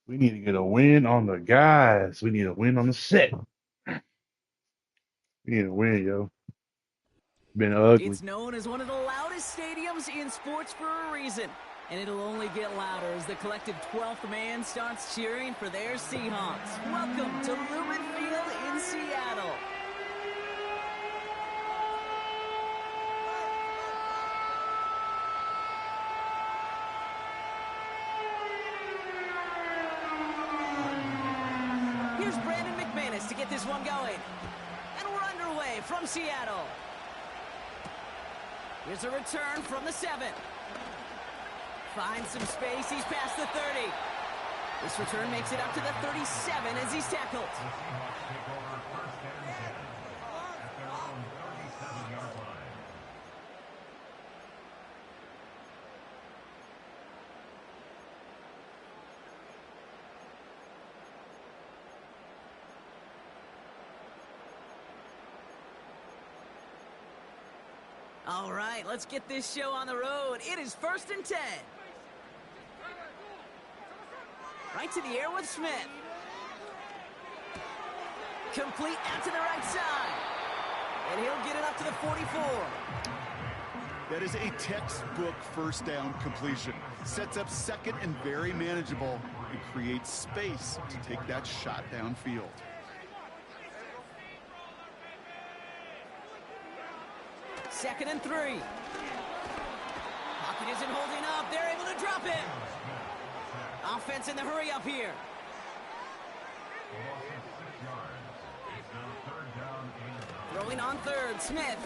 We need to get a win on the guys. We need a win on the set. We need a win, yo. Been ugly. It's known as one of the loudest stadiums in sports for a reason. And it'll only get louder as the collective 12th man starts cheering for their Seahawks. Welcome to Lumen Field in Seattle. Here's Brandon McManus to get this one going. And we're underway from Seattle. Here's a return from the 7. Finds some space. He's past the 30. This return makes it up to the 37 as he's tackled. All right, let's get this show on the road. It is 1st and 10. Right to the air with Smith. Complete out to the right side. And he'll get it up to the 44. That is a textbook first down completion. Sets up second and very manageable and creates space to take that shot downfield. Second and 3. Pocket isn't holding up. They're able to drop it. Offense in the hurry up here. Throwing on 3rd, Smith.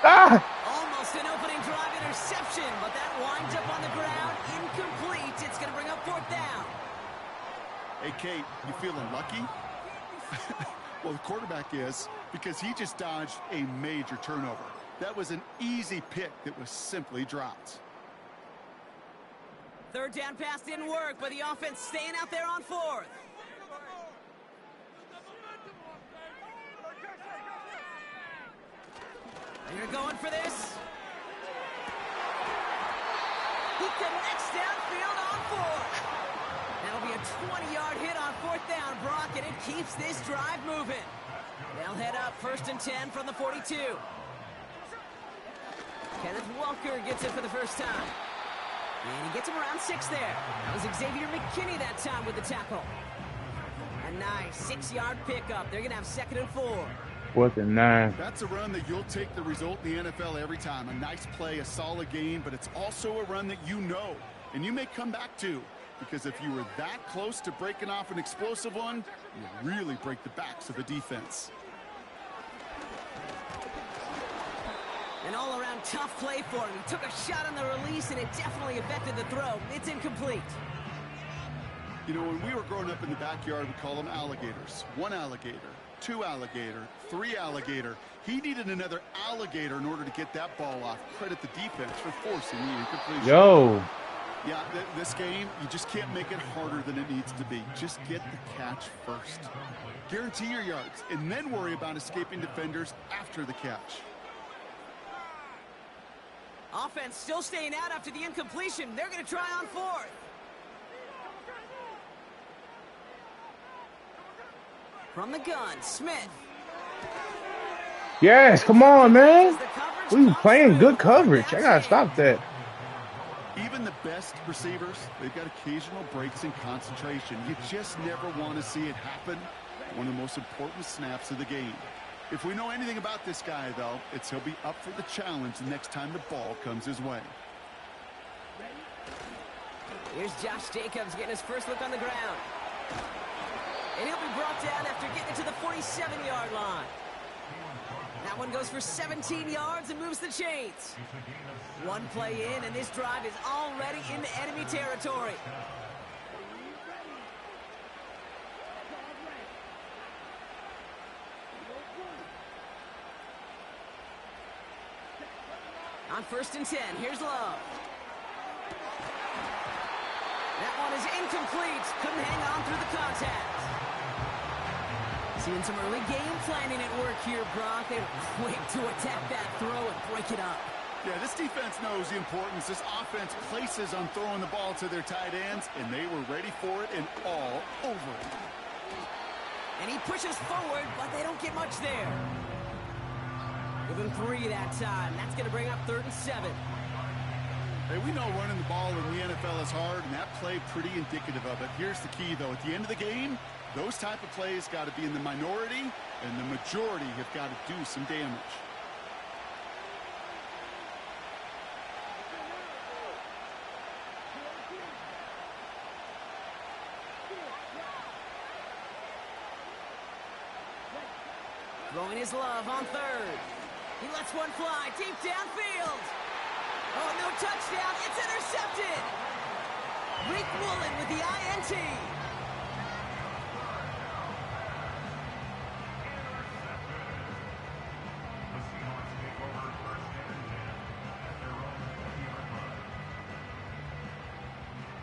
Almost an opening drive interception, but that winds up on the ground. Incomplete. It's going to bring up 4th down. Hey, Kate, you feeling lucky? Well, the quarterback is, because he just dodged a major turnover. That was an easy pick that was simply dropped. 3rd down pass didn't work, but the offense staying out there on 4th. They're going for this. He connects downfield on 4th. That'll be a 20-yard hit on 4th down, Brock, and it keeps this drive moving. They'll head up 1st and 10 from the 42. Kenneth Walker gets it for the first time. And he gets him around 6 there. That was Xavier McKinney that time with the tackle. A nice 6-yard pickup. They're going to have 2nd and 4. 4th and 9. That's a run that you'll take the result in the NFL every time. A nice play, a solid game, but it's also a run that you know, and you may come back to. Because if you were that close to breaking off an explosive one, you really break the backs of the defense. An all-around tough play for him. He took a shot on the release, and it definitely affected the throw. It's incomplete. You know, when we were growing up in the backyard, we call them alligators. 1 alligator, 2 alligator, 3 alligator. He needed another alligator in order to get that ball off. Credit the defense for forcing the incompletion. Yo. Yeah, this game, you just can't make it harder than it needs to be. Just get the catch first. Guarantee your yards, and then worry about escaping defenders after the catch. Offense still staying out after the incompletion. They're going to try on 4th. From the gun, Smith. Yes, come on, man. We were playing good coverage. I got to stop that. Even the best receivers, they've got occasional breaks in concentration. You just never want to see it happen. One of the most important snaps of the game. If we know anything about this guy, though, it's he'll be up for the challenge the next time the ball comes his way. Here's Josh Jacobs getting his first look on the ground. And he'll be brought down after getting it to the 47-yard line. That one goes for 17 yards and moves the chains. One play in, and this drive is already into enemy territory. On 1st and 10, here's Love. That one is incomplete. Couldn't hang on through the contact. Seeing some early game planning at work here, Brock. They were quick to attack that throw and break it up. Yeah, this defense knows the importance this offense places on throwing the ball to their tight ends, and they were ready for it and all over it. And he pushes forward, but they don't get much there. Give him 3 that time. That's going to bring up 3rd and 7. Hey, we know running the ball in the NFL is hard, and that play pretty indicative of it. Here's the key, though. At the end of the game, those type of plays got to be in the minority, and the majority have got to do some damage. Throwing his love on 3rd. He lets one fly deep downfield. Oh, no touchdown. It's intercepted. Rick Woolen with the INT.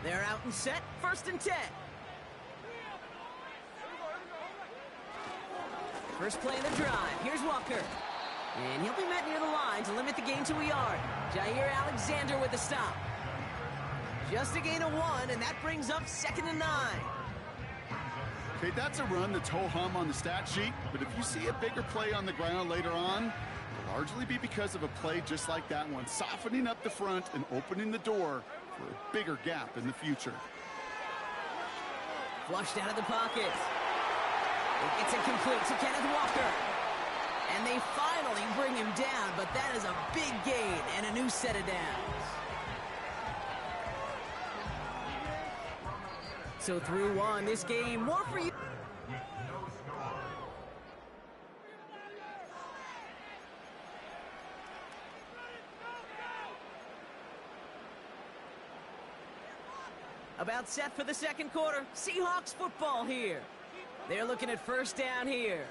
They're out and set. 1st and 10. First play of the drive. Here's Walker. And he'll be met near the line to limit the gain to a yard. Jair Alexander with the stop. Just a gain of 1, and that brings up 2nd and 9. Okay, that's a run that's ho-hum on the stat sheet, but if you see a bigger play on the ground later on, it'll largely be because of a play just like that one, softening up the front and opening the door for a bigger gap in the future. Flushed out of the pocket. It gets incomplete to Kenneth Walker. And they finally bring him down, but that is a big gain and a new set of downs. So through 1, this game, more for you. About set for the 2nd quarter. Seahawks football here. They're looking at 1st down here.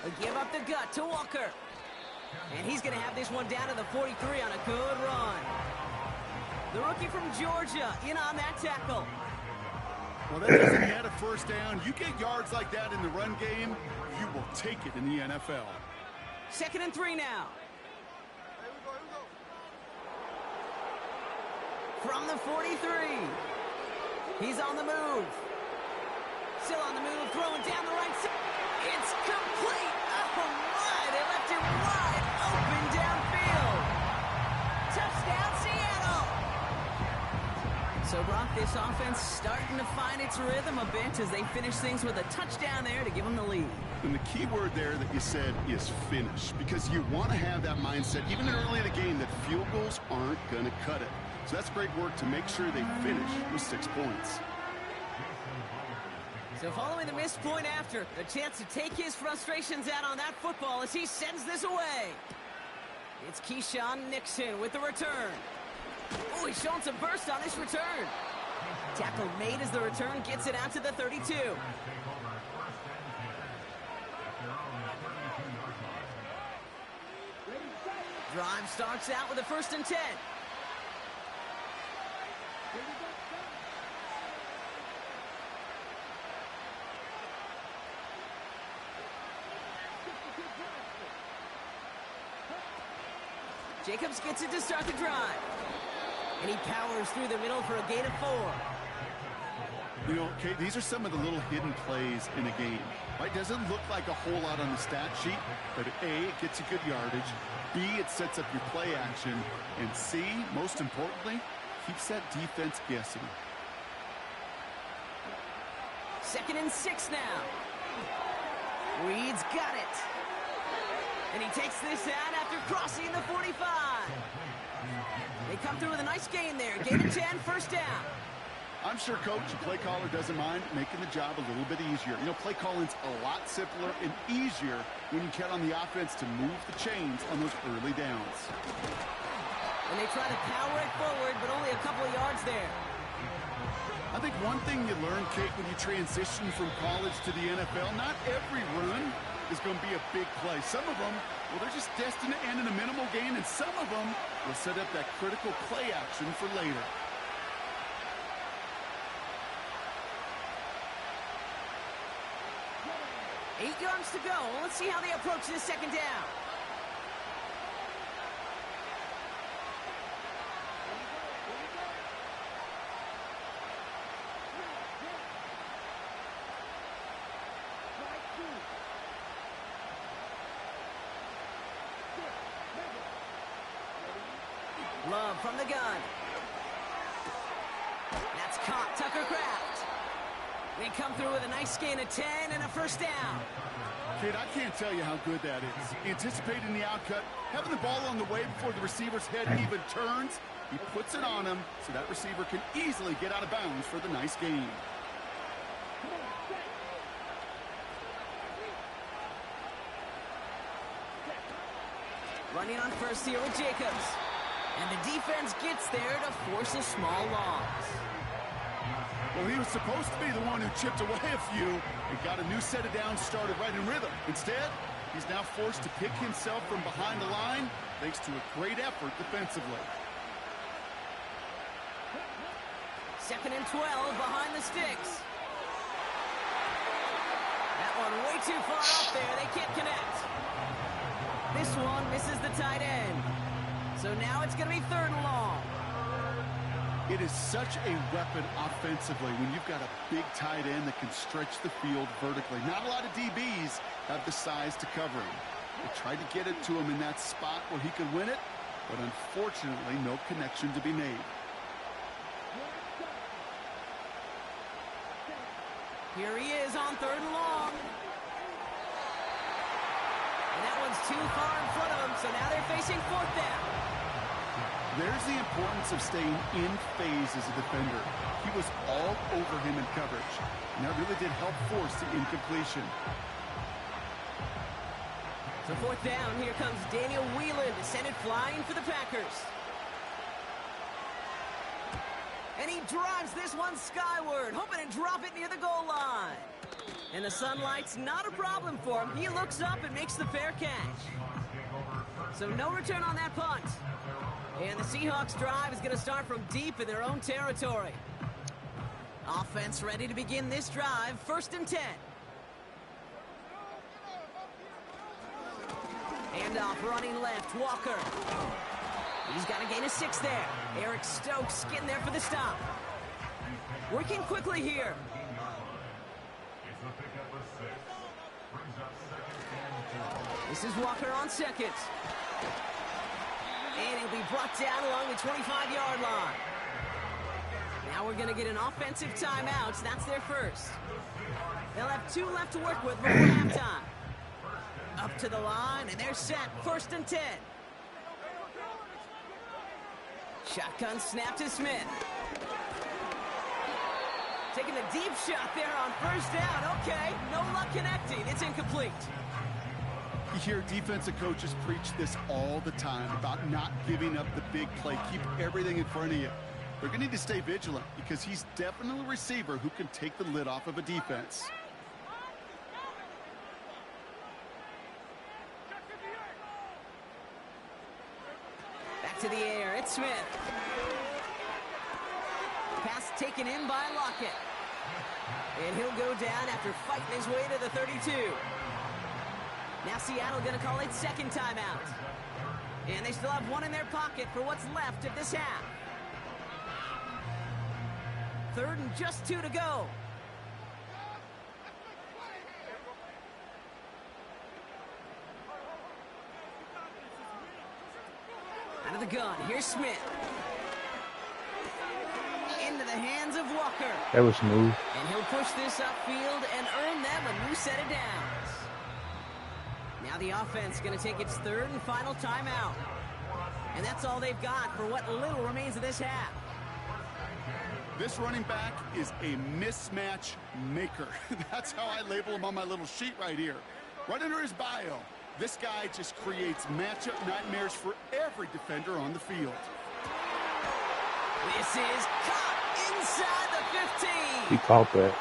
They give up the gut to Walker. And he's going to have this one down to the 43 on a good run. The rookie from Georgia in on that tackle. Well, that doesn't get a 1st down. You get yards like that in the run game, you will take it in the NFL. 2nd and 3 now. From the 43. He's on the move. Still on the move, throwing down the right side. It's complete. Oh, my. They left him wide open downfield. Touchdown, Seattle. So, Brock, this offense starting to find its rhythm a bit as they finish things with a touchdown there to give them the lead. And the key word there that you said is finish, because you want to have that mindset, even early in the game, that field goals aren't going to cut it. So that's great work to make sure they finish with 6 points. So following the missed point after, a chance to take his frustrations out on that football as he sends this away. It's Keyshawn Nixon with the return. Oh, he's showing some burst on this return. Tackle made as the return gets it out to the 32. Drive starts out with a 1st and 10. Jacobs gets it to start the drive. And he powers through the middle for a gain of 4. You know, Kate, these are some of the little hidden plays in a game. Right? Doesn't look like a whole lot on the stat sheet, but A, it gets you good yardage. B, it sets up your play action. And C, most importantly, keeps that defense guessing. 2nd and 6 now. Reed's got it. And he takes this out after crossing the 45. They come through with a nice gain there. Gain of 10, 1st down. I'm sure coach and play caller doesn't mind making the job a little bit easier. You know, play calling's a lot simpler and easier when you count on the offense to move the chains on those early downs. And they try to power it forward, but only a couple of yards there. I think one thing you learn, Kate, when you transition from college to the NFL, not every run is going to be a big play. Some of them, well, they're just destined to end in a minimal gain, and some of them will set up that critical play action for later. Eight yards to go. Let's see how they approach this 2nd down. Love from the gun. That's caught, Tucker Kraft. They come through with a nice gain of 10 and a first down. Kid, I can't tell you how good that is. Anticipating the outcut, having the ball on the way before the receiver's head even turns. He puts it on him so that receiver can easily get out of bounds for the nice gain. Running on first here with Jacobs. And the defense gets there to force a small loss. Well, he was supposed to be the one who chipped away a few and got a new set of downs started right in rhythm. Instead, he's now forced to pick himself from behind the line thanks to a great effort defensively. 2nd and 12 behind the sticks. That one way too far up there. They can't connect. This one misses the tight end. So now it's going to be 3rd and long. It is such a weapon offensively when you've got a big tight end that can stretch the field vertically. Not a lot of DBs have the size to cover him. They tried to get it to him in that spot where he could win it, but unfortunately no connection to be made. Here he is on 3rd and long. And that one's too far in front of him, so now they're facing 4th down. There's the importance of staying in phase as a defender. He was all over him in coverage, and that really did help force the incompletion. So 4th down, here comes Daniel Whelan to send it flying for the Packers. And he drives this one skyward, hoping to drop it near the goal line. And the sunlight's not a problem for him. He looks up and makes the fair catch. So no return on that punt. And the Seahawks drive is going to start from deep in their own territory. Offense ready to begin this drive. 1st and 10. Handoff running left. Walker. He's got a gain of 6 there. Eric Stokes getting there for the stop. Working quickly here. This is Walker on 2nd. And he'll be brought down along the 25-yard line. Now we're going to get an offensive timeout. That's their first. They'll have 2 left to work with before halftime. Up to the line, and they're set. 1st and 10. Shotgun snap to Smith. Taking a deep shot there on 1st down. Okay, no luck connecting. It's incomplete. You hear defensive coaches preach this all the time about not giving up the big play. Keep everything in front of you. They're going to need to stay vigilant because he's definitely a receiver who can take the lid off of a defense. Back to the air. It's Smith. Pass taken in by Lockett. And he'll go down after fighting his way to the 32. Now Seattle going to call its 2nd timeout. And they still have 1 in their pocket for what's left of this half. 3rd and just 2 to go. Out of the gun, here's Smith. Into the hands of Walker. That was smooth. And he'll push this upfield and earn them a new set of downs. Now the offense going to take its 3rd and final timeout. And that's all they've got for what little remains of this half. This running back is a mismatch maker. That's how I label him on my little sheet right here. Right under his bio, this guy just creates matchup nightmares for every defender on the field. This is caught inside the 15. He caught that.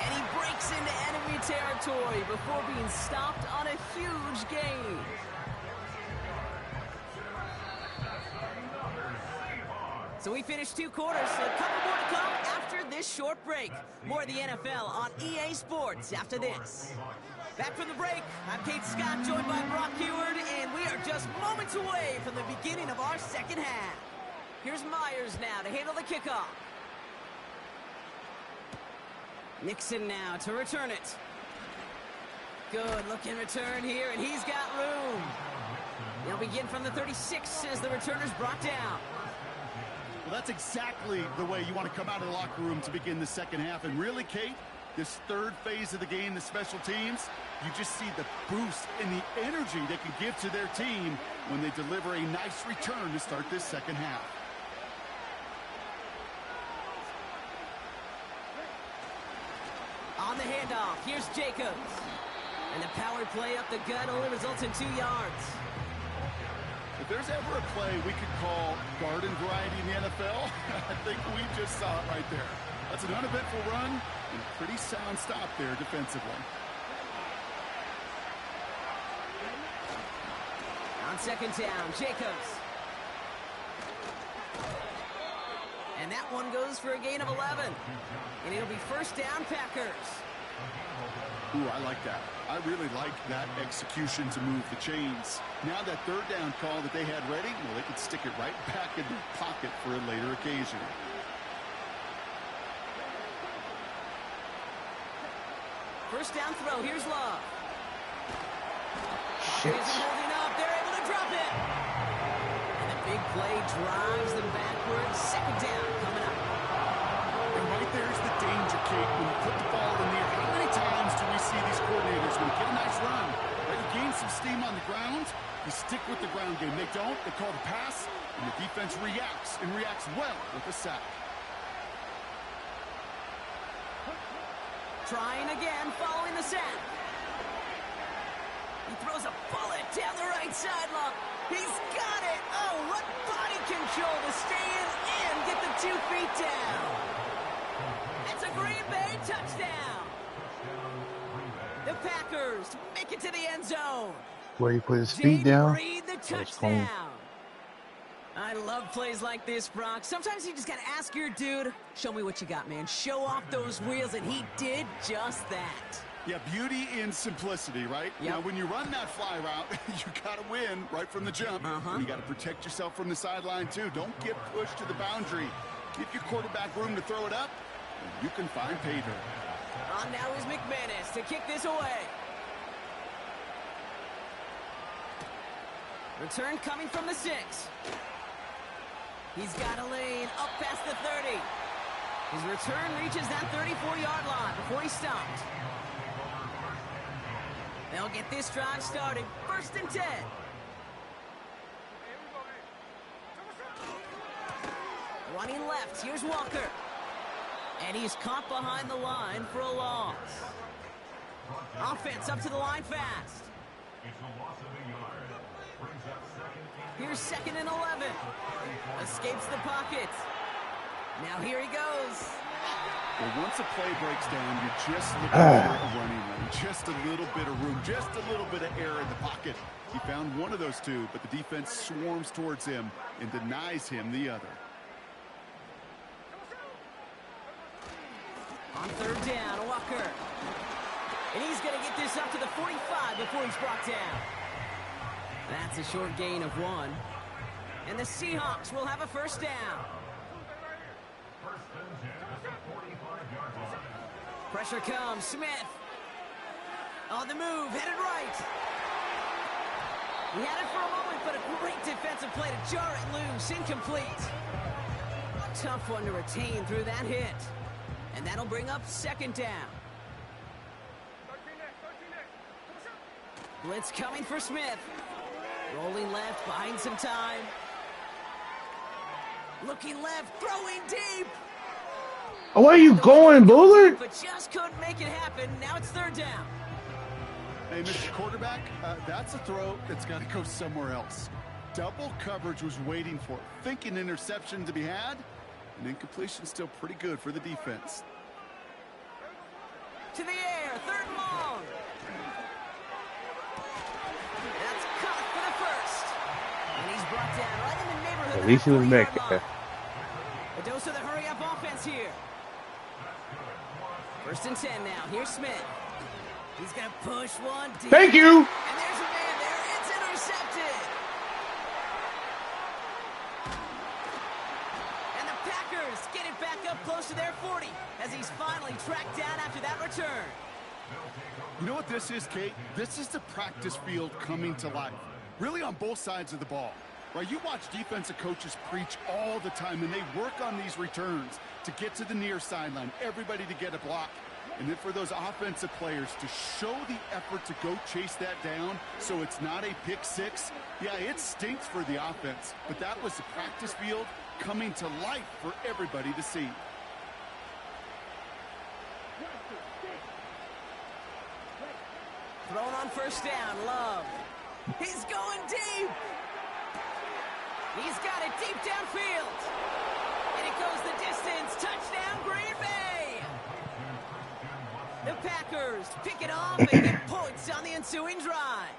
And he breaks into enemy territory before being stopped on a huge gain. So we finished 2 quarters, so a couple more to come after this short break. More of the NFL on EA Sports after this. Back from the break, I'm Kate Scott, joined by Brock Heward, and we are just moments away from the beginning of our 2nd half. Here's Myers now to handle the kickoff. Nixon now to return it. Good looking return here, and he's got room. They'll begin from the 36 as the returner's brought down. Well, that's exactly the way you want to come out of the locker room to begin the second half. And really, Kate, this third phase of the game, the special teams, you just see the boost and the energy they can give to their team when they deliver a nice return to start this second half. On the handoff, here's Jacobs. And the power play up the gut only results in 2 yards. If there's ever a play we could call garden variety in the NFL, I think we just saw it right there. That's an uneventful run and a pretty sound stop there defensively. On second down, Jacobs. And that one goes for a gain of 11. And it'll be first down, Packers. Ooh, I like that. I really like that execution to move the chains. Now that third down call that they had ready, well, they could stick it right back in their pocket for a later occasion. First down throw, here's Love. Shit. Isn't holding up, they're able to drop it. And the big play drives them backwards. Second down coming up. And right there's the danger, Kate, when you put the ball in the air. How many times do we see these coordinators, when you get a nice run, right, you gain some steam on the ground, you stick with the ground game. They don't, they call the pass, and the defense reacts, and reacts well with a sack. Trying again, following the sack. He throws a bullet down the right sideline. He's got it. Oh, what body control to stay in and get the 2 feet down. It's a Green Bay touchdown. The Packers make it to the end zone. Where he put his feet down. Reed, the touchdown. I love plays like this, Brock. Sometimes you just got to ask your dude, show me what you got, man. Show off those wheels, and he did just that. Yeah, beauty in simplicity, right? Yep. Now, when you run that fly route, you got to win right from the jump. And you got to protect yourself from the sideline, too. Don't get pushed to the boundary. Give your quarterback room to throw it up, and you can find pay dirt. On now is McManus to kick this away. Return coming from the 6. He's got a lane up past the 30. His return reaches that 34-yard line before he stopped. They'll get this drive started. First and 10. Running left, here's Walker. And he's caught behind the line for a loss. Offense up to the line fast. Here's second and 11. Escapes the pocket. Now here he goes. Well, once a play breaks down, you're just looking for a running lane. Just a little bit of room, just a little bit of air in the pocket. He found one of those two, but the defense swarms towards him and denies him the other. On third down, Walker. And he's going to get this up to the 45 before he's brought down. That's a short gain of 1. And the Seahawks will have a first down. Pressure comes. Smith. On the move, headed right. He had it for a moment, but a great defensive play to jar it loose. Incomplete. A tough one to retain through that hit. And that'll bring up second down. Blitz coming for Smith. Rolling left, buying some time. Looking left, throwing deep. Oh, where are you going, Bullard? But just couldn't make it happen. Now it's third down. Hey, Mr. Quarterback, that's a throw that's got to go somewhere else. Double coverage was waiting for it. Thinking interception to be had. And incompletion still pretty good for the defense. To the air, third and long. That's caught for the first. And he's brought down right in the neighborhood. At least he was back there. A dose of the hurry-up offense here. First and 10 now. Here's Smith. He's going to push one deep. Thank you. And there's a man there. It's intercepted. And the Packers get it back up close to their 40 as he's finally tracked down after that return. You know what this is, Kate? This is the practice field coming to life. Really on both sides of the ball. Right, you watch defensive coaches preach all the time, and they work on these returns to get to the near sideline, everybody to get a block. And then for those offensive players to show the effort to go chase that down so it's not a pick six, yeah, it stinks for the offense. But that was the practice field coming to life for everybody to see. Thrown on first down, Love. He's going deep. He's got it deep downfield. And it goes the distance. Touchdown, Green Bay. The Packers pick it off and get points on the ensuing drive.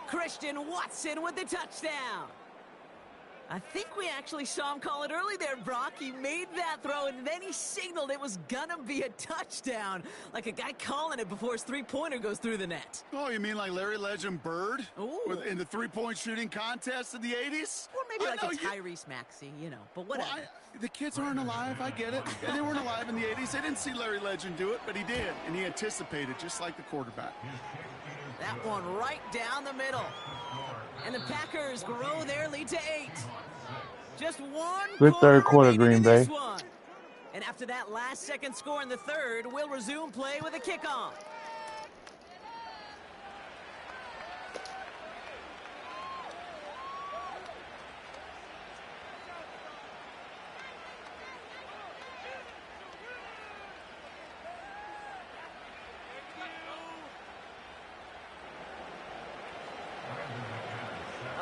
Christian Watson with the touchdown. I think we actually saw him call it early there, Brock. He made that throw, and then he signaled it was gonna be a touchdown. Like a guy calling it before his three-pointer goes through the net. Oh, you mean like Larry Legend Bird? Ooh. In the three-point shooting contest in the 80s? Or maybe like a Tyrese Maxey, you know, but whatever. Well, the kids aren't alive, I get it. Yeah, they weren't alive in the 80s. They didn't see Larry Legend do it, but he did, and he anticipated, just like the quarterback. That one right down the middle. And the Packers grow their lead to 8. Just one good third quarter, Green Bay. And after that last-second score in the third, we'll resume play with a kickoff.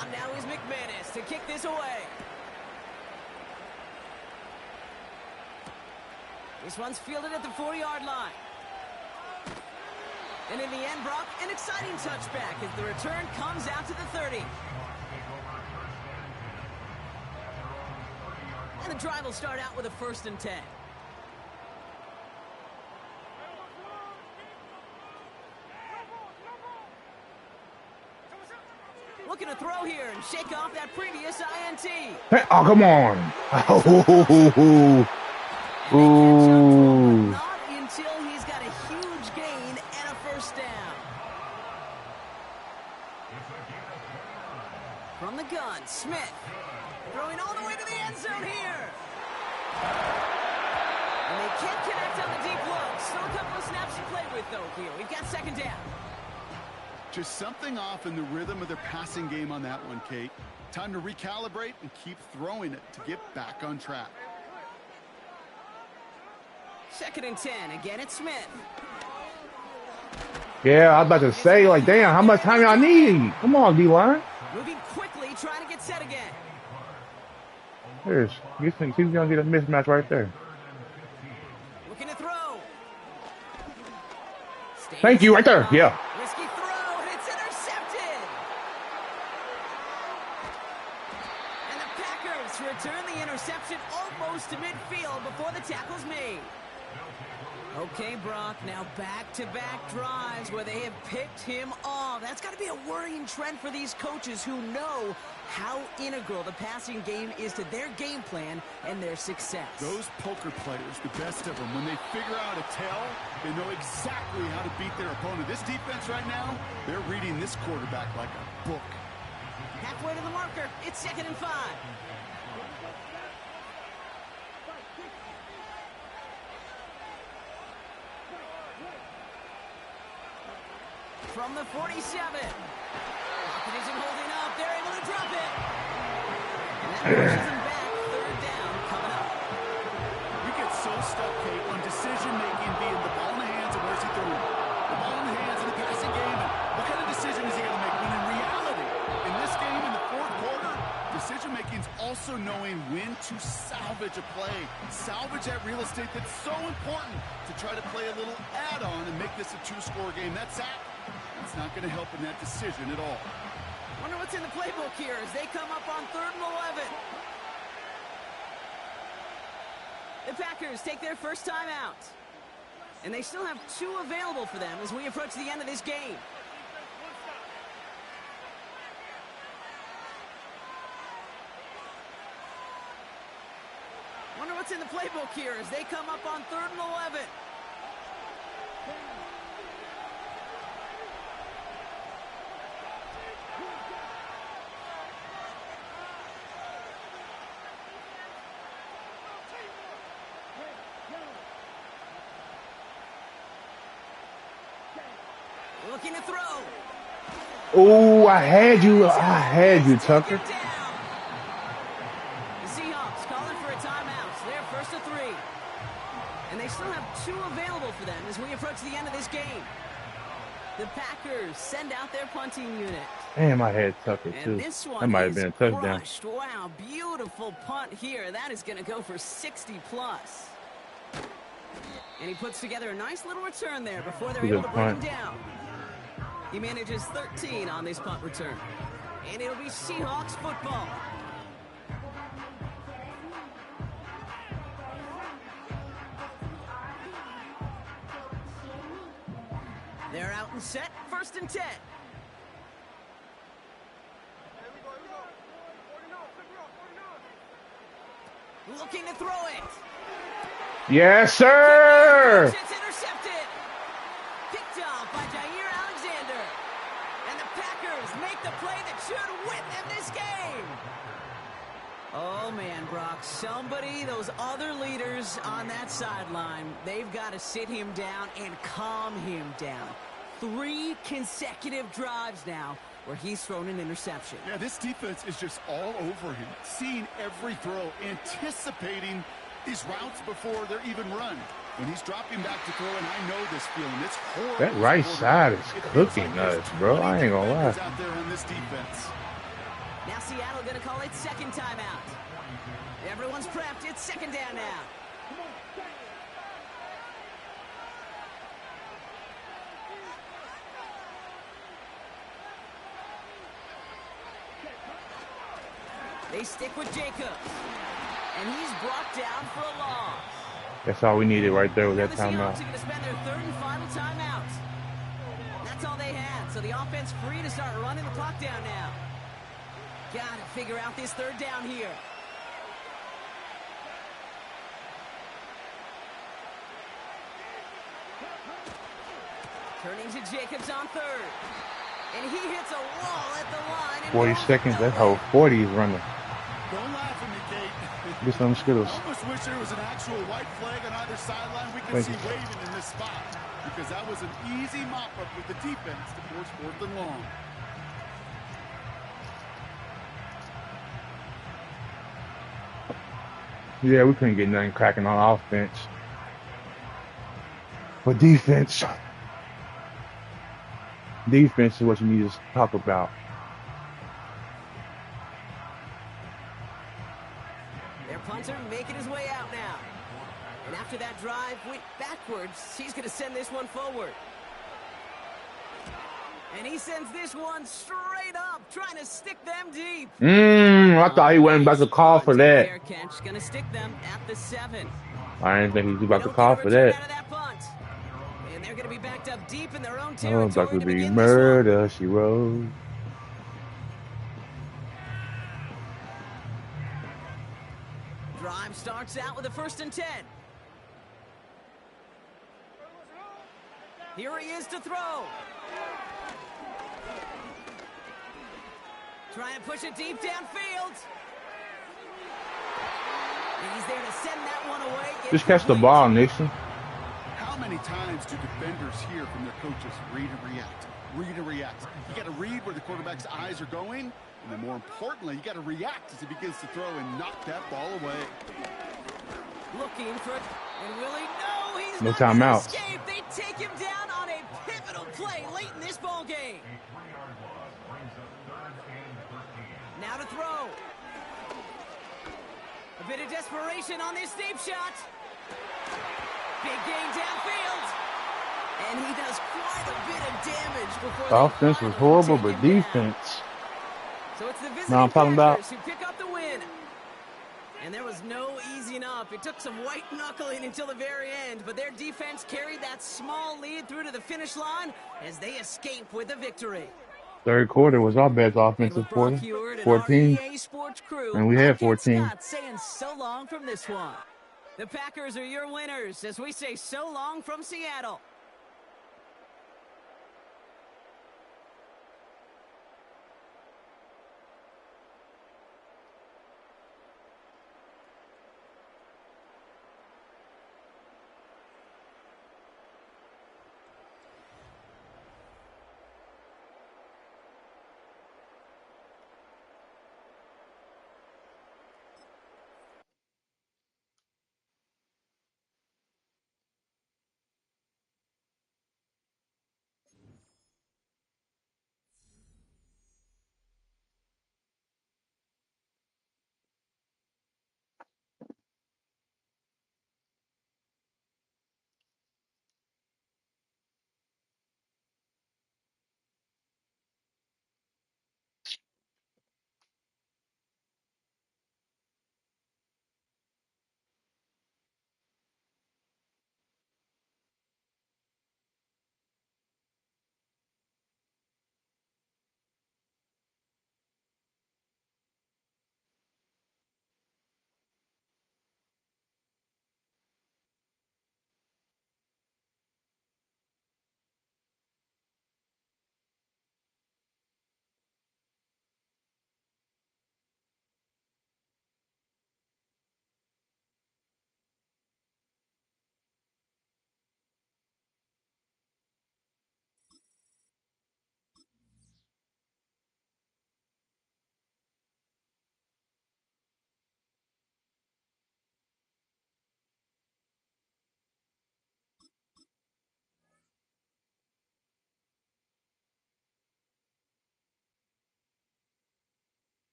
On now is McManus to kick this away. This one's fielded at the 40-yard line. And in the end, Brock, an exciting touchback as the return comes out to the 30. And the drive will start out with a 1st and 10. Looking to throw here and shake off that previous INT. Hey, oh, come on. Ooh. Not until he's got a huge gain and a 1st down. From the gun, Smith. Throwing all the way to the end zone here. And they can't connect on the deep look. Still a couple of snaps to play with, though, here. We've got 2nd down. Just something off in the rhythm of their passing game on that one, Kate. Time to recalibrate and keep throwing it to get back on track. 2nd and 10. Again, it's Smith. Yeah, I was about to say, like, damn, how much time y'all need? Come on, D-line. Moving quickly, trying to get set again. You think he's going to get a mismatch right there. Looking to throw. Thank you, right there. Yeah. Risky throw, and it's intercepted. And the Packers return the interception almost to midfield before the tackle's made. Okay, Brock, now back-to-back drives where they have picked him off. That's got to be a worrying trend for these coaches who know how integral the passing game is to their game plan and their success. Those poker players, the best of them, when they figure out a tell, they know exactly how to beat their opponent. This defense right now, they're reading this quarterback like a book. Halfway to the marker, it's 2nd and 5. From the 47. Hopkins isn't holding up. They're able to drop it. And that pushes him back. 3rd down coming up. We get so stuck, Kate, on decision-making being the ball in the hands and where's he throwing it. The ball in the hands in the passing game, and what kind of decision is he going to make? When in reality, in this game, in the 4th quarter, decision-making is also knowing when to salvage a play. Salvage that real estate that's so important to try to play a little add-on and make this a 2-score game. That's sack. It's not going to help in that decision at all. Wonder what's in the playbook here as they come up on 3rd and 11. The Packers take their first time out. And they still have 2 available for them as we approach the end of this game. Wonder what's in the playbook here as they come up on 3rd and 11. to throw. Oh, I had you. I had you, Tucker. The Seahawks calling for a timeout. So they're first to 3. And they still have 2 available for them as we approach the end of this game. The Packers send out their punting unit. Damn, I had Tucker, too. And this one That might have been a touchdown. crushed. Wow, beautiful punt here. That is going to go for 60+. And he puts together a nice little return there before they're able to bring him down. He manages 13 on this punt return. And it'll be Seahawks football. They're out and set, 1st and 10. Looking to throw it. Yes, sir. It's intercepted. Picked off by Jair Alexander. And the Packers make the play that should win them this game. Oh, man, Brock. Somebody, those other leaders on that sideline, they've got to sit him down and calm him down. 3 consecutive drives now where he's thrown an interception. Yeah, this defense is just all over him, seeing every throw, anticipating these routes before they're even run. When he's dropping back to throw, and I know this feeling, it's horrible. That right side is cooking us, bro. I ain't gonna lie. Out there on this defense. Now Seattle going to call it 2nd timeout. Everyone's prepped. It's 2nd down now. They stick with Jacobs. And he's brought down for a loss. That's all we needed right there with that timeout. The Seahawks are going to spend their 3rd and final timeout. That's all they had. So the offense free to start running the clock down now. Got to figure out this 3rd down here. Turning to Jacobs on 3rd. And he hits a wall at the line. 40 seconds. That whole 40 is running. Don't laugh at me, Kate. Get some Skittles. I almost wish there was an actual white flag on either sideline we could see waving in this spot. Because that was an easy mop-up with the defense to force 4th and long. Yeah, we couldn't get nothing cracking on offense. But defense is what you need to talk about. Their punter making his way out now. And after that drive went backwards, he's going to send this one forward. And he sends this one straight up, trying to stick them deep. I thought he wasn't about to call for that. Fair catch, going to stick them at the 7. I didn't think he was about to call for that. And they're going to be backed up deep in their own Oh, territory. about to be murder, she wrote. Drive starts out with a 1st and 10. Here he is to throw. Try and push it deep downfield. And he's there to send that one away. Just catch the ball, Nixon. How many times do defenders hear from their coaches, read and react, read and react? You got to read where the quarterback's eyes are going, and then more importantly, you got to react as he begins to throw and knock that ball away. Looking for it, and will he? No, he's no not timeout. Escape. They take him down on a pivotal play late in this ball game. Now to throw. A bit of desperation on this deep shot. Big gain downfield. And he does quite a bit of damage before the offense was horrible, but defense. So it's the No, I'm talking about who pick up the win. And there was no easing up. It took some white knuckling until the very end, but their defense carried that small lead through to the finish line as they escape with a victory. 3rd quarter was our best offensive quarter. 14. And we had 14. Saying so long from this one. The Packers are your winners as we say so long from Seattle.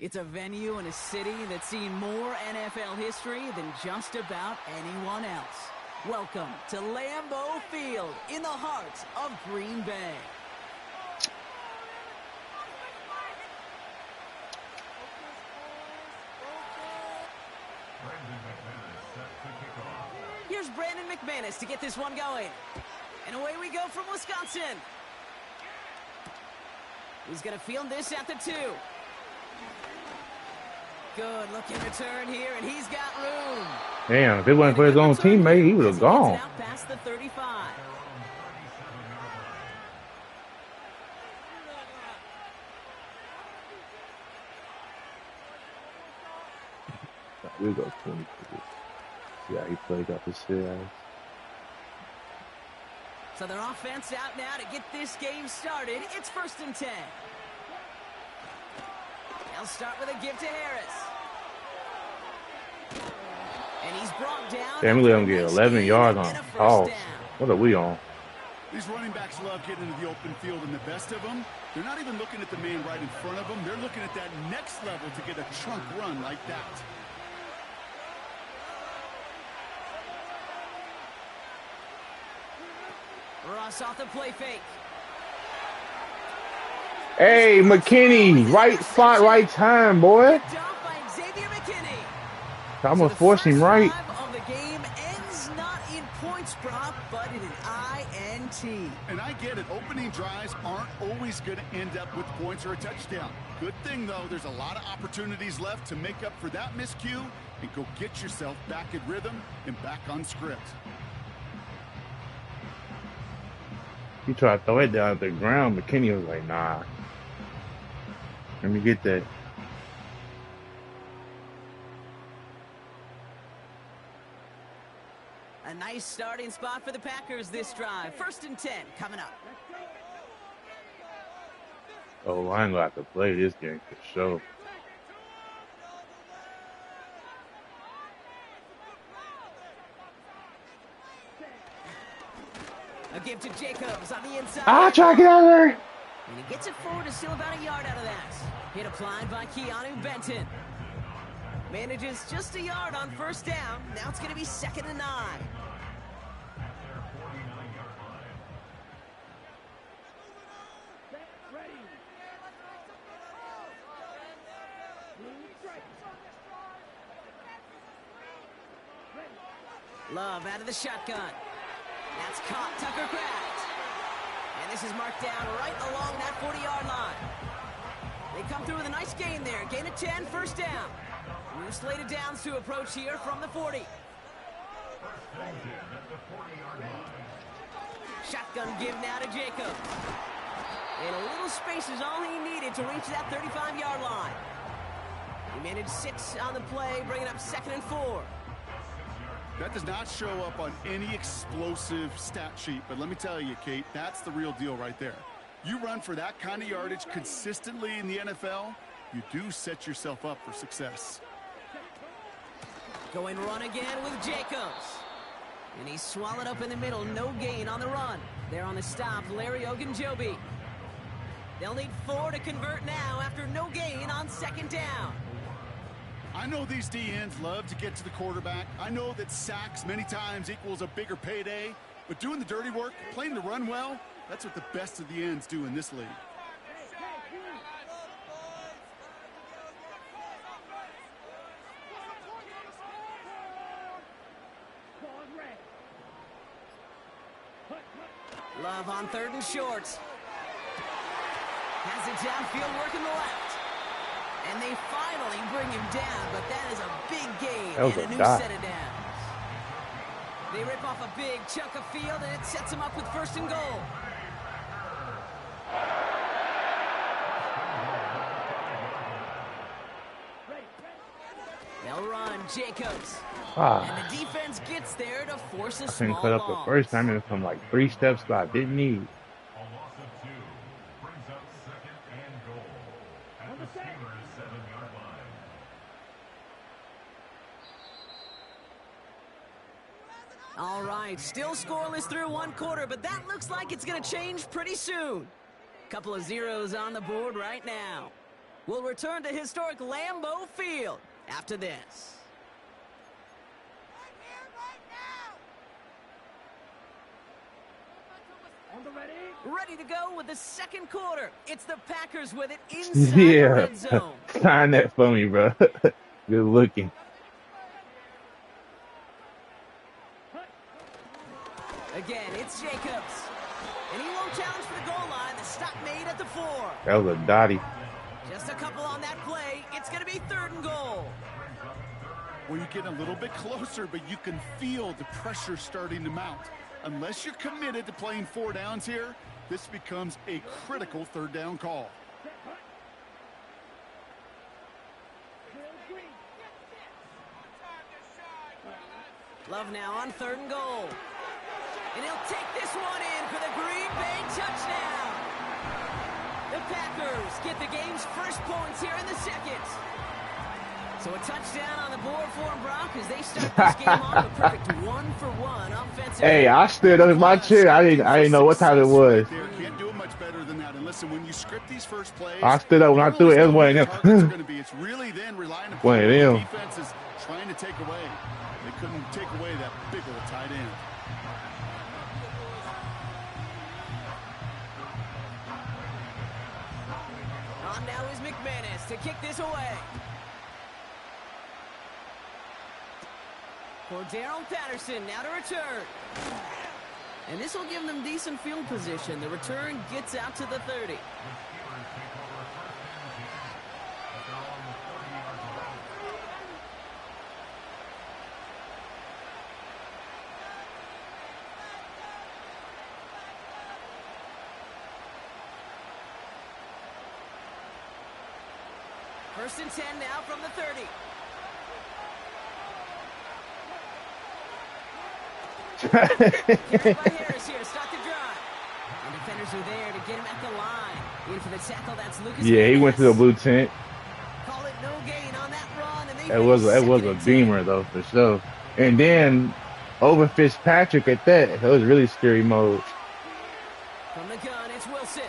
It's a venue in a city that's seen more NFL history than just about anyone else. Welcome to Lambeau Field in the heart of Green Bay. Here's Brandon McManus to get this one going. And away we go from Wisconsin. He's going to field this at the 2. Good looking return here, and he's got room. Damn, if it wasn't for his own teammate, he would have gone. Out past the 35. We'll go 20. Yeah, he played up his shit. So their offense out now to get this game started. It's 1st and 10. They'll start with a give to Harris. And he's brought down. Damn, we let him get 11 yards on a toss. What are we on? These running backs love getting into the open field, and the best of them, they're not even looking at the man right in front of them. They're looking at that next level to get a trunk run like that. Ross off the play fake. Hey, McKinney, right spot, right time, boy. I almost forced him right. Of the game ends not in points, Brock, but in an INT. And I get it. Opening drives aren't always going to end up with points or a touchdown. Good thing, though, there's a lot of opportunities left to make up for that miscue and go get yourself back in rhythm and back on script. He tried to throw it down at the ground. McKinney was like, nah. Let me get that. A nice starting spot for the Packers this drive. 1st and 10 coming up. Oh, I ain't gonna have to play this game for sure. A give to Jacobs on the inside. Try to get out of there. And he gets it forward to steal about a yard out of that. Hit applied by Keanu Benton. Manages just a yard on 1st down. Now it's going to be 2nd and 9. Love out of the shotgun. That's caught. Tucker Kraft. And this is marked down right along that 40-yard line. They come through with a nice gain there. Gain of 10, 1st down. New slated downs to approach here from the 40. Shotgun give now to Jacob. And a little space is all he needed to reach that 35-yard line. He managed 6 on the play, bringing up 2nd and 4. That does not show up on any explosive stat sheet, but let me tell you, Kate, that's the real deal right there. You run for that kind of yardage consistently in the NFL, you do set yourself up for success. Going run again with Jacobs. And he's swallowed up in the middle. No gain on the run. There on the stop, Larry Ogunjobi. They'll need 4 to convert now after no gain on 2nd down. I know these DNs love to get to the quarterback. I know that sacks many times equals a bigger payday. But doing the dirty work, playing the run well, that's what the best of the ends do in this league. Love on 3rd and short. Has it downfield working the left. And they finally bring him down, but that is a big gain and a new set of downs. They rip off a big chunk of field, and it sets them up with 1st and goal. They'll run Jacobs. And the defense gets there to force a small loss. I couldn't cut up the first time, and it's from like 3 steps that I didn't need. All right, still scoreless through 1 quarter, but that looks like it's going to change pretty soon. Couple of zeros on the board right now. We'll return to historic Lambeau Field after this. Ready to go with the second quarter. It's the Packers with it inside the red zone. Sign that for me, bro. Good looking. Again, it's Jacobs. And he won't challenge for the goal line. The stop made at the 4. That was a dotty. Just a couple on that play. It's going to be 3rd and goal. Well, you're getting a little bit closer, but you can feel the pressure starting to mount. Unless you're committed to playing 4 downs here, this becomes a critical 3rd down call. Love now on 3rd and goal. And he'll take this one in for the Green Bay touchdown. The Packers get the game's first points here in the second. So a touchdown on the board for them, Brock, as they start this game off a perfect 1-for-1 offensive. Hey, I stood up in my chair. I didn't know what time it was. Can't do it much better than that. And listen, when you script these first plays, I stood up when I threw it. It was one of them. It's really then relying upon One of them. the defense is trying to take away. They couldn't take away that big old tight end. On now is McManus to kick this away. For Darrell Patterson now to return. And this will give them decent field position. The return gets out to the 30. First and 10 now from the 30. Carried by Harris here to start the drive. And defenders are there to get him at the line. In for the tackle, that's Lucas. Yeah, he went to the blue tent. Call it no gain on that run. And That was a beamer though, for sure. And then over Fitzpatrick at that. That was really scary mode. From the gun, it's Wilson.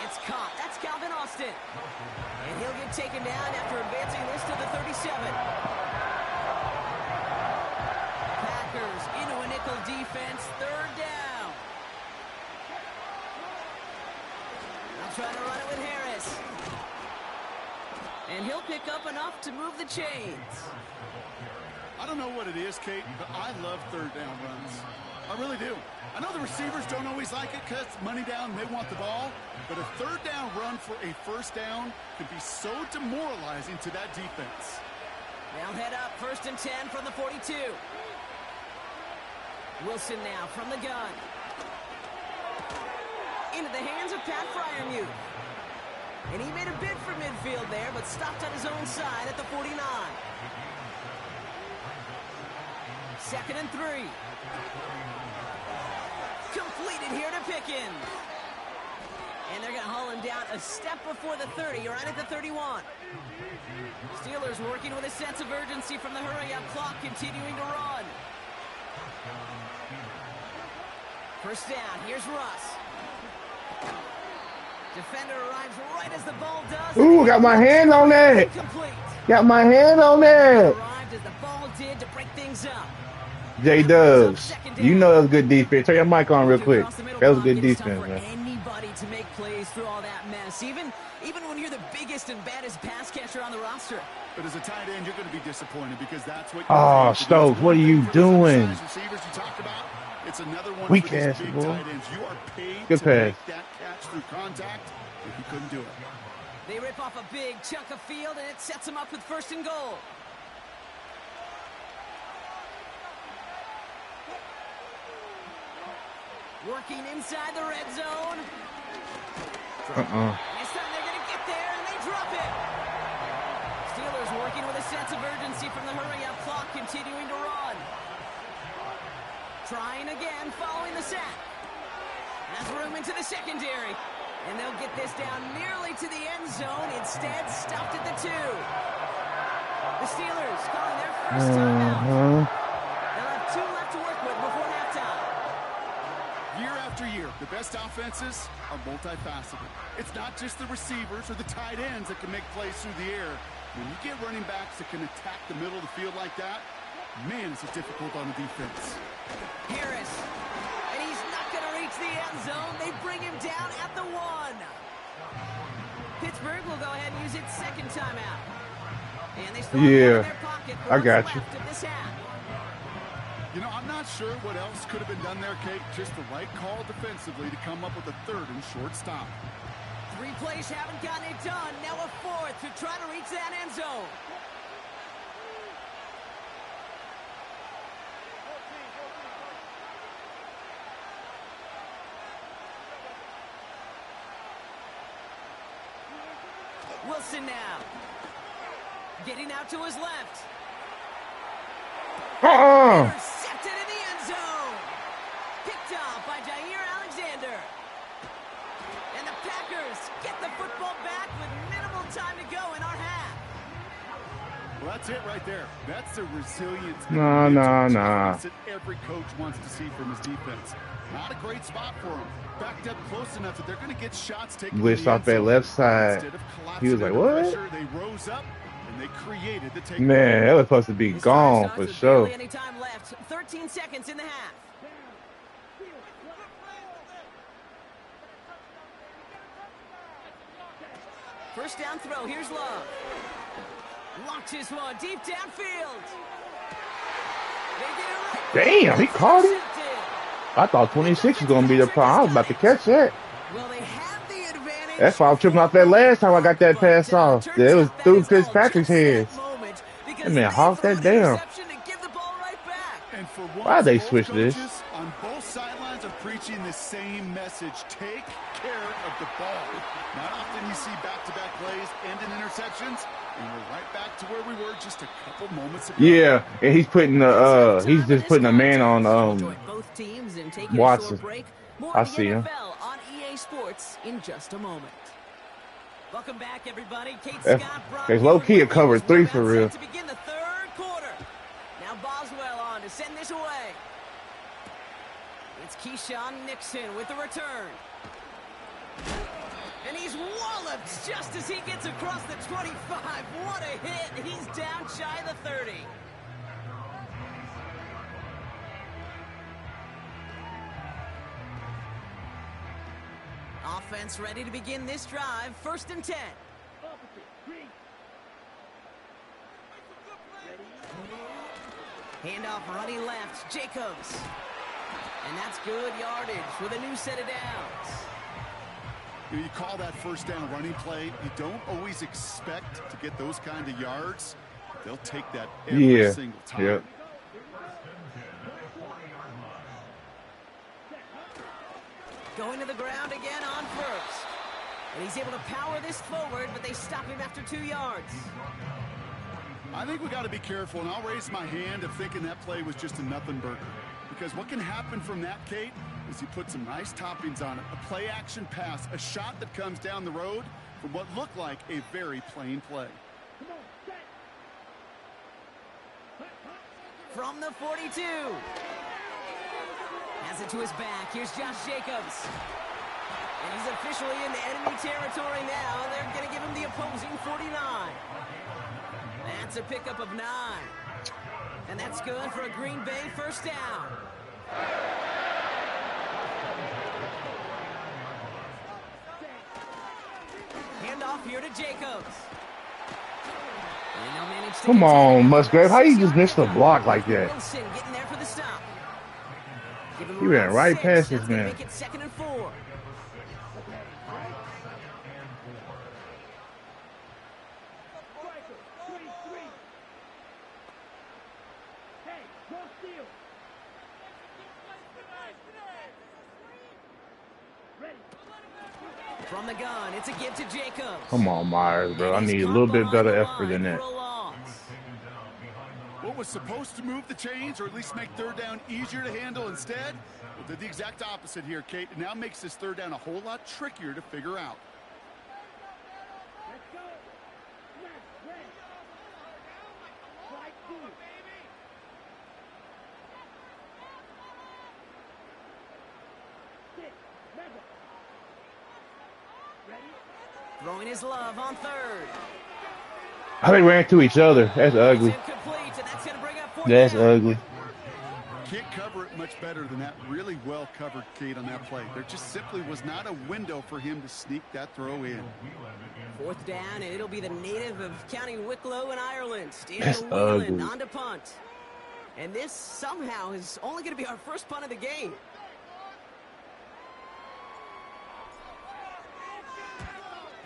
It's caught. That's Calvin Austin. And he'll get taken down after advancing this to the 37. Packers into a nickel defense, 3rd down. I'll try to run it with Harris. And he'll pick up enough to move the chains. I don't know what it is, Kate, but I love 3rd down runs. I really do. I know the receivers don't always like it because money down, they want the ball. But a 3rd down run for a 1st down could be so demoralizing to that defense. They'll head up 1st and 10 from the 42. Wilson now from the gun. Into the hands of Pat Fryermuth. And he made a bid for midfield there, but stopped on his own side at the 49. 2nd and 3. Completed here to Pickens. And they're going to haul him down a step before the 30, right at the 31. Steelers working with a sense of urgency from the hurry-up clock, continuing to run. 1st down, here's Russ. Defender arrives right as the ball does. Ooh, got my hand on that. Incomplete. Got my hand on that. Arrived as the ball did to break things up. J-Dubs, you know that was good defense. Turn your mic on real quick. That was good defense, man. Anybody to make plays through all that mess, even when you're the biggest and baddest pass catcher on the roster. But as a tight end, you're going to be disappointed because that's what. Oh, Stokes, what are you doing? Receivers you talked about. It's another one Weak for these ass, big boy. tight ends. You are paid Good to pass. make that catch through contact. If you couldn't do it. They rip off a big chunk of field, and it sets them up with 1st and goal. Working inside the red zone. This time they're going to get there, and they drop it. Steelers working with a sense of urgency from the hurry-up clock, continuing to run. Trying again, following the sack. Has room into the secondary. And they'll get this down nearly to the end zone. Instead, stopped at the 2. The Steelers calling their first timeout. They'll have 2 left to work with before halftime. Year after year, the best offenses are multifaceted. It's not just the receivers or the tight ends that can make plays through the air. When you get running backs that can attack the middle of the field like that, man, it's difficult on the defense. Harris, and he's not going to reach the end zone. They bring him down at the 1. Pittsburgh will go ahead and use its second timeout. And they still have in their pocket. I got you. This half. You know, I'm not sure what else could have been done there, Kate. Just the right call defensively to come up with a 3rd and short stop. 3 plays haven't gotten it done. Now a 4th to try to reach that end zone. Wilson now. Getting out to his left. Intercepted in the end zone. Picked off by Jair Alexander. And the Packers get the football back with minimal time to go in our half. Well, that's it right there. That's the resilience. No. That every coach wants to see from his defense. Not a great spot for him. Backed up close enough that they're going to get shots taken. Glitched off that left side. He was like, what? Pressure, they rose up and they created the takeaway. Man, that was supposed to be gone for sure. Any time left. 13 seconds in the half. First down throw. Here's Love. Launches one deep downfield. Damn, he caught it. I thought 26 was going to be the problem. I was about to catch that. Well, they have the advantage. That's why I was tripping off that last time I got that pass off. It was through Fitzpatrick's hands. That man hawked that down. Why'd they switch this? On both sidelines are preaching the same message. Take care of the ball. Not often you see back-to-back plays end in interceptions. And we're right back to where we were just a couple moments ago. Yeah, and he's putting he's just putting a man on Watson. I see him. On EA Sports in just a moment. Welcome back, everybody. Kate Scott, there's low key a cover 3 for real. To begin the 3rd quarter. Now Boswell on to send this away. It's Keyshawn Nixon with the return. And he's walloped just as he gets across the 25. What a hit. He's down shy of the 30. Offense ready to begin this drive. 1st and 10. Handoff running left. Jacobs. And that's good yardage with a new set of downs. You call that first down running play. You don't always expect to get those kind of yards. They'll take that every single time. Yep. Going to the ground again on 1st. And he's able to power this forward, but they stop him after 2 yards. I think we got to be careful, and I'll raise my hand of thinking that play was just a nothing burger. Because what can happen from that, Kate, is you put some nice toppings on it. A play-action pass, a shot that comes down the road from what looked like a very plain play. From the 42. Has it to his back. Here's Josh Jacobs. And he's officially in the enemy territory now. They're going to give him the opposing 49. That's a pickup of 9. And that's good for a Green Bay first down. Handoff here to Jacobs. Come on, Musgrave. How you just missed the block like that? Wilson getting there for the stop. He ran right past this man. Make it 2nd and 4. From the gun, it's a give to Jacobs. Come on, Myers, bro. I need a little bit better effort than that. What was supposed to move the chains, or at least make 3rd down easier to handle instead? Well, did the exact opposite here, Kate. It now makes this 3rd down a whole lot trickier to figure out. Throwing his love on third. How they ran to each other. That's It's ugly. incomplete, and that's going to bring up fourth That's down. ugly. Can't cover it much better than that. Really well covered, Kate, on that play. There just simply was not a window for him to sneak that throw in. Fourth down, and it'll be the native of County Wicklow in Ireland, That's Daniel Whelan, ugly. on to punt. And this somehow is only going to be our first punt of the game.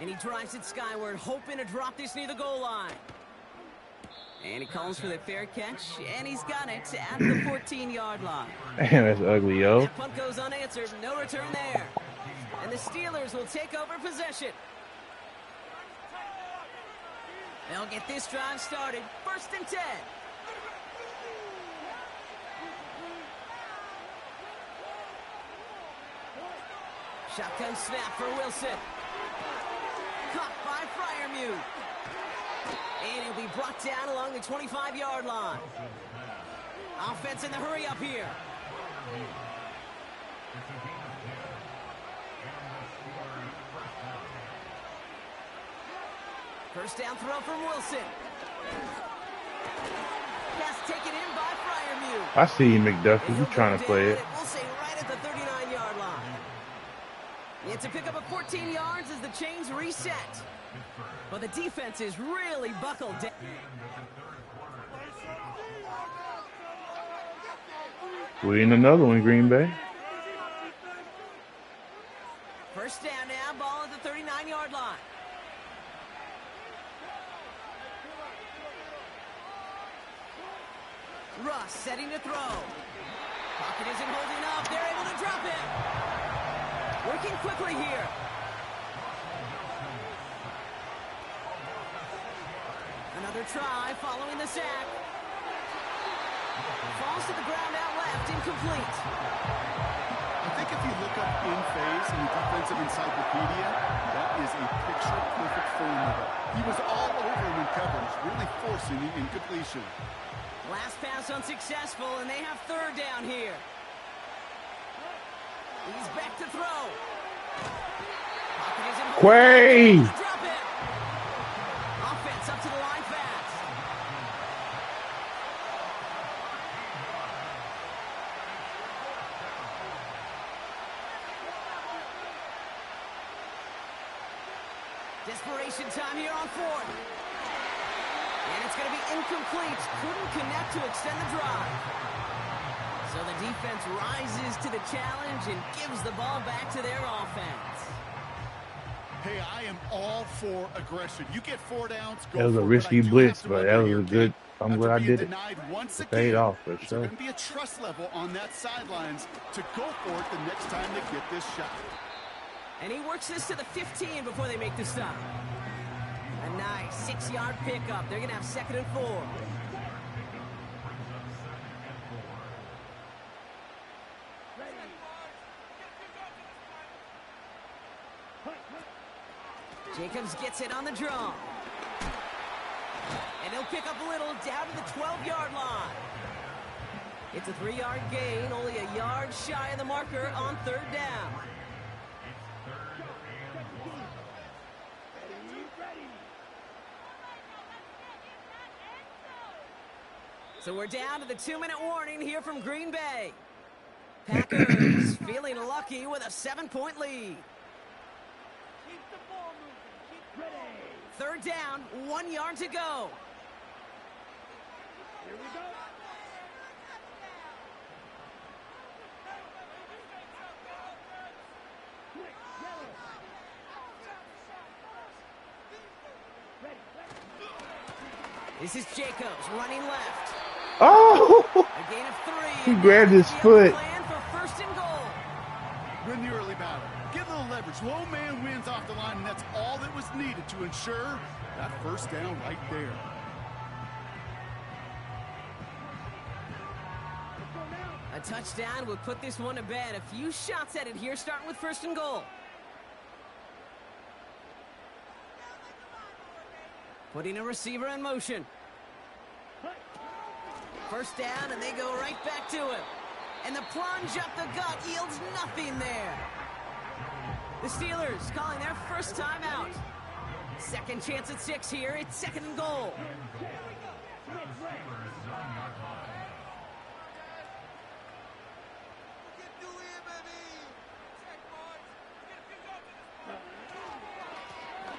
And he drives it skyward, hoping to drop this near the goal line. And he calls for the fair catch, and he's got it at the 14-yard line. Damn, that's ugly, yo. That punt goes unanswered, no return there. And the Steelers will take over possession. They'll get this drive started, 1st and 10. Shotgun snap for Wilson. Caught by Fryermuth. And he'll be brought down along the 25-yard line. Offense in the hurry up here. First down throw from Wilson. Pass taken in by Fryermuth. I see you, McDuffie. You trying to play it. We'll say right at the 39-yard line. It's a pickup of 14 yards as the chains reset. But the defense is really buckled down. We in another one, Green Bay. First down now, ball at the 39-yard line. Russ setting to throw. Pocket isn't holding up. They're able to drop it. Working quickly here. Another try following the sack. Falls to the ground out left, incomplete. I think if you look up in phase in the defensive encyclopedia, that is a picture-perfect formula. He was all over him in coverage, really forcing the incompletion. Last pass unsuccessful, and they have third down here. He's back to throw. Pocket isn't holding. Quay! Drop it. Offense up to the line fast. Desperation time here on fourth. And it's going to be incomplete. Couldn't connect to extend the drive. So the defense rises to the challenge and gives the ball back to their offense. Hey, I am all for aggression. You get 4 downs, go That was a for it, risky but I do blitz, have to but that agree was here, a good. Kate. I'm After glad I being did it. denied once It paid again, off for there's sure. going to be a trust level on that sidelines to go for it the next time they get this shot. And he works this to the 15 before they make the stop. A nice 6-yard pickup. They're going to have 2nd and 4. Jacobs gets it on the draw. And he'll pick up a little down to the 12-yard line. It's a 3-yard gain, only a yard shy of the marker on third down. So we're down to the 2-minute warning here from Green Bay. Packers feeling lucky with a 7-point lead. Third down, 1 yard to go. Here we go. This is Jacobs running left. Oh! A gain of 3. He grabbed his foot. Plan for 1st and goal. Win the early battle. Get a little leverage. Low man wins off the line, and that's all that was needed to ensure that first down right there. A touchdown would put this one to bed. A few shots at it here, starting with 1st and goal. Putting a receiver in motion. First down, and they go right back to him. And the plunge up the gut yields nothing there. The Steelers calling their first timeout. Second chance at 6 here. It's second and goal.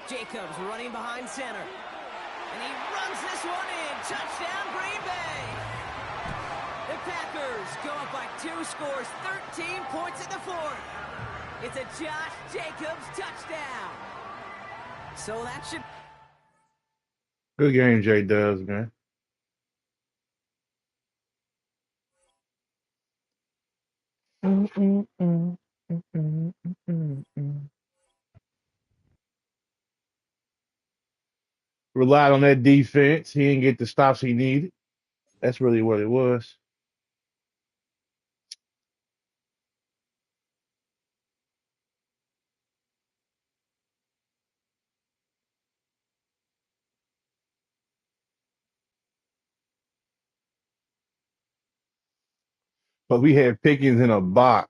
Jacobs running behind center. And he runs this one in. Touchdown, Green Bay. The Packers go up by 2 scores, 13 points in the fourth. It's a Josh Jacobs touchdown. So that should... Good game, J Dubs, man. Relied on that defense. He didn't get the stops he needed. That's really what it was. But we had Pickens in a box.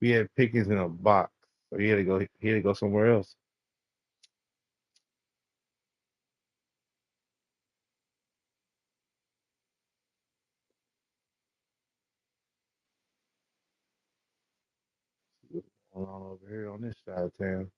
We had Pickens in a box. So he had to go. He had to go somewhere else. What's going on over here on this side of town?